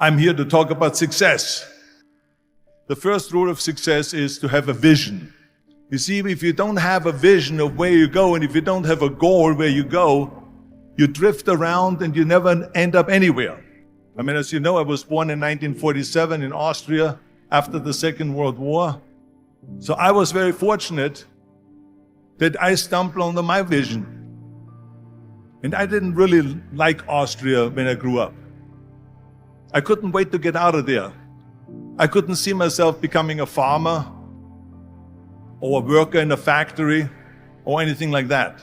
I'm here to talk about success. The first rule of success is to have a vision. You see, if you don't have a vision of where you go, and if you don't have a goal where you go, you drift around and you never end up anywhere. I mean, as you know, I was born in 1947 in Austria after the Second World War. So I was very fortunate that I stumbled on my vision. And I didn't really like Austria when I grew up. I couldn't wait to get out of there. I couldn't see myself becoming a farmer or a worker in a factory or anything like that.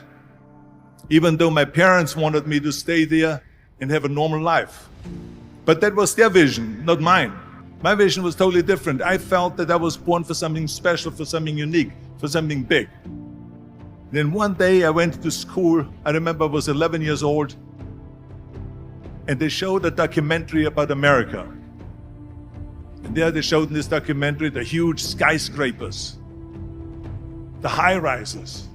Even though my parents wanted me to stay there and have a normal life. But that was their vision, not mine. My vision was totally different. I felt that I was born for something special, for something unique, for something big. Then one day I went to school. I remember I was 11 years old. And they showed a documentary about America. And there they showed in this documentary the huge skyscrapers, the high-rises,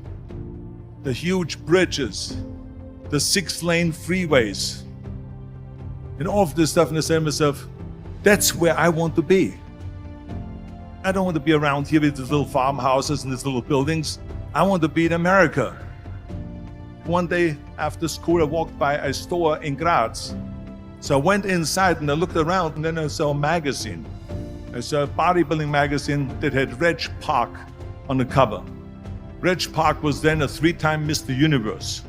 the huge bridges, the 6-lane freeways, and all of this stuff. And I said to myself, that's where I want to be. I don't want to be around here with these little farmhouses and these little buildings. I want to be in America. One day after school, I walked by a store in Graz. So I went inside and I looked around, and then I saw a magazine. I saw a bodybuilding magazine that had Reg Park on the cover. Reg Park was then a 3-time Mr. Universe.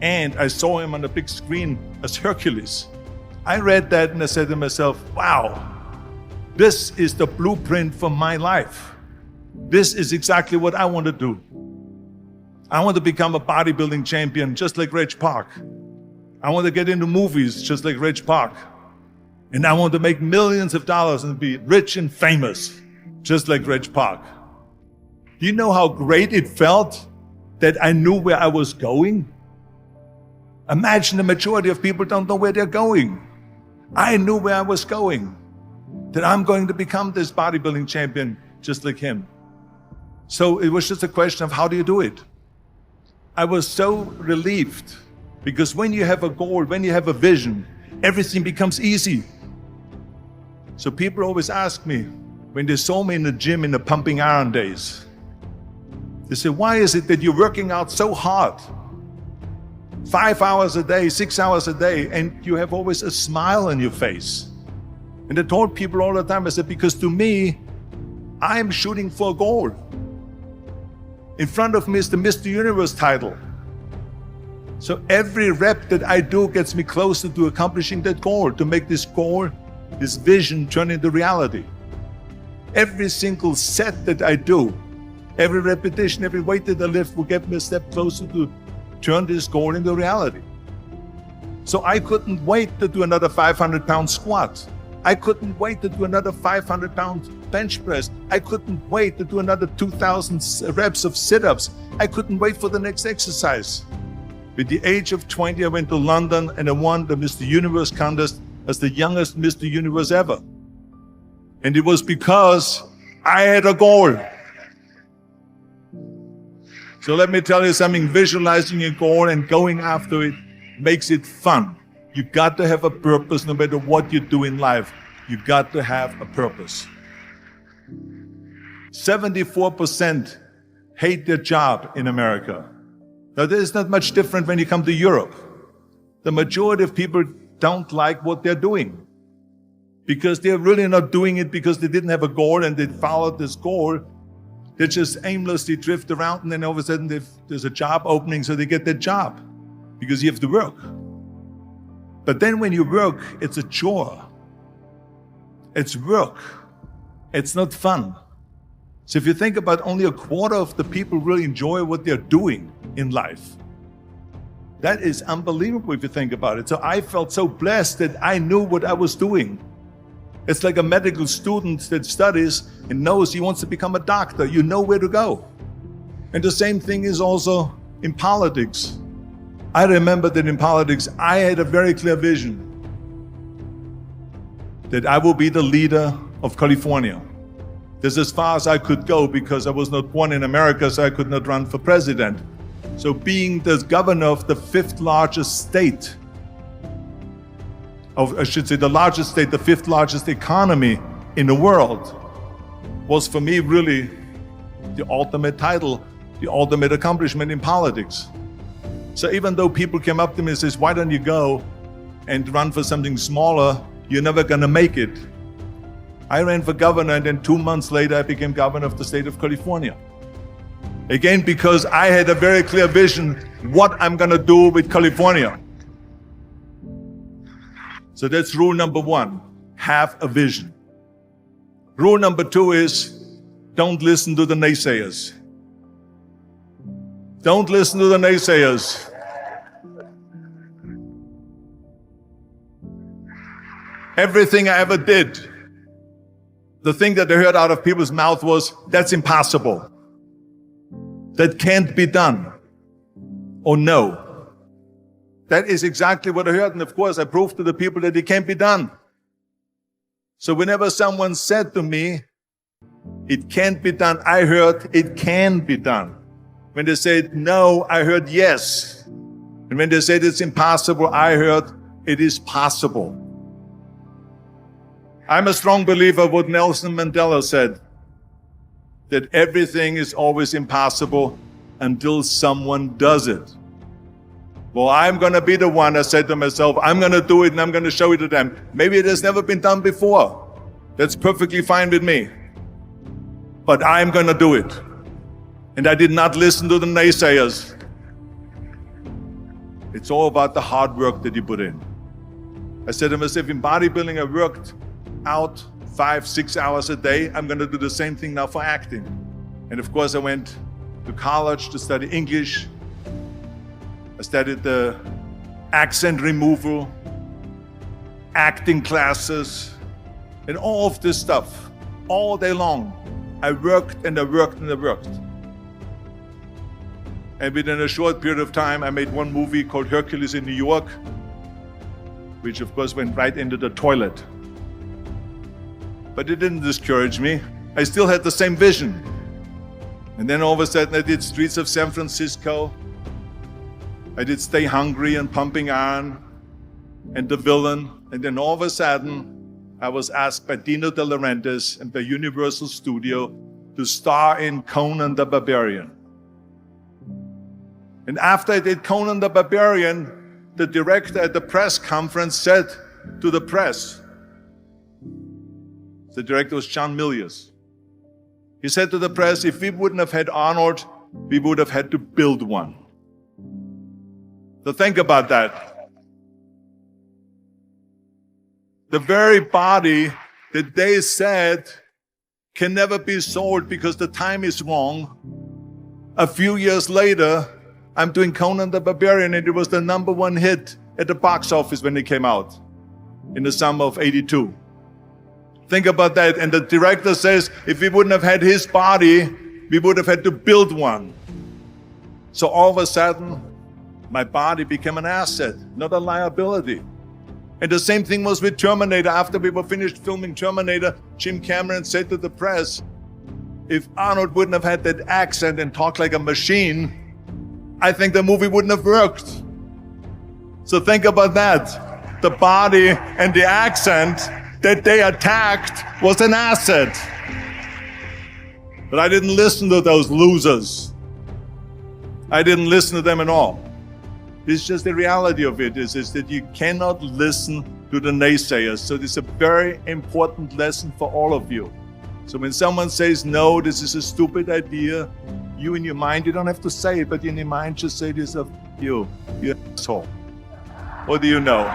And I saw him on the big screen as Hercules. I read that and I said to myself, wow, this is the blueprint for my life. This is exactly what I want to do. I want to become a bodybuilding champion just like Reg Park. I want to get into movies just like Reg Park. And I want to make millions of dollars and be rich and famous just like Reg Park. Do you know how great it felt that I knew where I was going? Imagine the majority of people don't know where they're going. I knew where I was going, that I'm going to become this bodybuilding champion just like him. So it was just a question of how do you do it? I was so relieved because when you have a goal, when you have a vision, everything becomes easy. So people always ask me, when they saw me in the gym in the pumping iron days, they say, why is it that you're working out so hard? 5 hours a day, 6 hours a day, and you have always a smile on your face. And I told people all the time, I said, because to me, I'm shooting for a goal. In front of me is the Mr. Universe title. So every rep that I do gets me closer to accomplishing that goal, to make this goal, this vision turn into reality. Every single set that I do, every repetition, every weight that I lift will get me a step closer to turn this goal into reality. So I couldn't wait to do another 500-pound squat. I couldn't wait to do another 500-pound bench press. I couldn't wait to do another 2,000 reps of sit-ups. I couldn't wait for the next exercise. At the age of 20, I went to London and I won the Mr. Universe contest as the youngest Mr. Universe ever. And it was because I had a goal. So let me tell you something, visualizing a goal and going after it makes it fun. You got to have a purpose no matter what you do in life. You got to have a purpose. 74% hate their job in America. Now, this is not much different when you come to Europe. The majority of people don't like what they're doing because they're really not doing it because they didn't have a goal and they followed this goal. They just aimlessly drift around, and then all of a sudden there's a job opening, so they get that job because you have to work. But then when you work, it's a chore. It's work. It's not fun. So if you think about only a quarter of the people really enjoy what they're doing in life, that is unbelievable if you think about it. So I felt so blessed that I knew what I was doing. It's like a medical student that studies and knows he wants to become a doctor. You know where to go. And the same thing is also in politics. I remember that in politics, I had a very clear vision that I will be the leader of California. That's as far as I could go because I was not born in America, so I could not run for president. So being the governor of the 5th largest state I should say the largest state, the fifth largest economy in the world, was for me really the ultimate title, the ultimate accomplishment in politics. So even though people came up to me and says, why don't you go and run for something smaller, you're never gonna make it. I ran for governor, and then 2 months later I became governor of the state of California. Again, because I had a very clear vision what I'm gonna do with California. So that's rule number one, have a vision. Rule number two is, don't listen to the naysayers. Don't listen to the naysayers. Everything I ever did, the thing that I heard out of people's mouth was, that's impossible. That can't be done. Or no. That is exactly what I heard, and of course I proved to the people that it can't be done. So whenever someone said to me, it can't be done, I heard, it can be done. When they said no, I heard yes. And when they said it's impossible, I heard it is possible. I'm a strong believer of what Nelson Mandela said, that everything is always impossible until someone does it. Well, I'm going to be the one, I said to myself, I'm going to do it and I'm going to show it to them. Maybe it has never been done before. That's perfectly fine with me. But I'm going to do it. And I did not listen to the naysayers. It's all about the hard work that you put in. I said to myself, in bodybuilding, I worked out 5-6 hours a day. I'm going to do the same thing now for acting. And of course, I went to college to study English. I studied the accent removal, acting classes, and all of this stuff, all day long. I worked and I worked and I worked. And within a short period of time, I made one movie called Hercules in New York, which of course went right into the toilet. But it didn't discourage me. I still had the same vision. And then all of a sudden I did Streets of San Francisco. I did Stay Hungry and Pumping Iron and The Villain. And then all of a sudden, I was asked by Dino De Laurentiis and by Universal Studio to star in Conan the Barbarian. And after I did Conan the Barbarian, the director at the press conference said to the press, the director was John Milius. He said to the press, if we wouldn't have had Arnold, we would have had to build one. So think about that. The very body that they said can never be sold because the time is wrong. A few years later, I'm doing Conan the Barbarian, and it was the #1 hit at the box office when it came out in the summer of '82. Think about that. And the director says, if we wouldn't have had his body, we would have had to build one. So all of a sudden, my body became an asset, not a liability. And the same thing was with Terminator. After we were finished filming Terminator, Jim Cameron said to the press, if Arnold wouldn't have had that accent and talked like a machine, I think the movie wouldn't have worked. So think about that. The body and the accent that they attacked was an asset. But I didn't listen to those losers. I didn't listen to them at all. It's just the reality of it is that you cannot listen to the naysayers. So this is a very important lesson for all of you. So when someone says, no, this is a stupid idea, you in your mind, you don't have to say it, but in your mind just say to yourself, you asshole. What do you know?